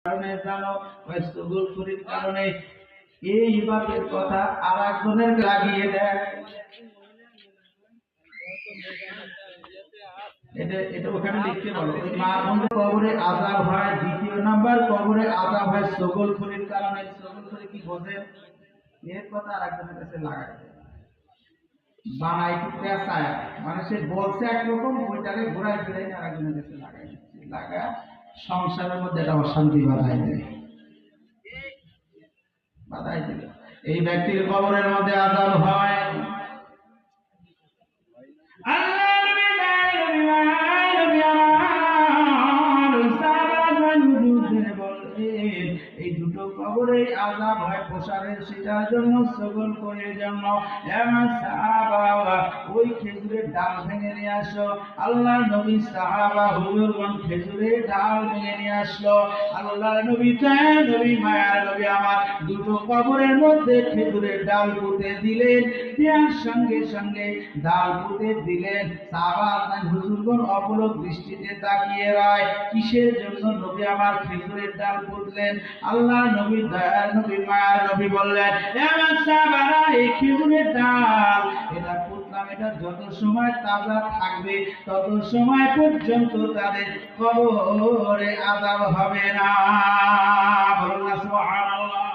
কারণে জানো ওয়াসতুগুল ফুরির কারণে এই ইবাদতের কথা আরেকজনের লাগিয়ে দেয়। এটা এটা ওখানে লিখতে বলো ওই মা বন্ধু কবরে আযাব হয়। দ্বিতীয় নাম্বার কবরে আযাব হয় সগল ফুরির কারণে। সগল ফুরি কি বোঝে? এর কথা আরেকজনের কাছে লাগায় দেয়, বানাই টুকরা ছায়া, মানে সে বলছে একরকম, ওইটাকে ঘুরাই ফিরাই আরেকজনের কাছে লাগাই দিচ্ছে, লাগা সংসারের মধ্যে একটা অশান্তি বাধাই দেয়, বাধাই দিল। এই ব্যক্তির কবরের মধ্যে আযাব হয়। আল্লাহ নবী বলেন এই দুটো কবরে আযাব হয় প্রসারের সেটার জন্য, সগল করে জন্য। এমন সাহাবা ওই খেজুরের ডাল ভেঙে নিয়ে আসো। আল্লাহ নবী সাহাবা হুজুরগণ খেজুরের ডাল ভেঙে নিয়ে আসলো। আল্লাহ নবী তাই নবী মায়ার নবী আমার দুটো কবরের মধ্যে খেজুরের ডাল পুঁতে দিলেন। দেওয়ার সঙ্গে সঙ্গে ডাল পুঁতে দিলেন। সাহাবা হুজুরগণ অপলক দৃষ্টিতে তাকিয়ে রয়, কিসের জন্য নবী আমার খেজুরের ডাল পুঁতলেন? আল্লাহ নবী দয়ার নবী মায়ার নবী বললেন, এমন সাহাবারা এই খেজুরের ডাল এটা পুঁতলাম, এটা যত সময় তাজা থাকবে তত সময় পর্যন্ত তাদের কবরে আযাব হবে না। বলুন না সুবহানাল্লাহ।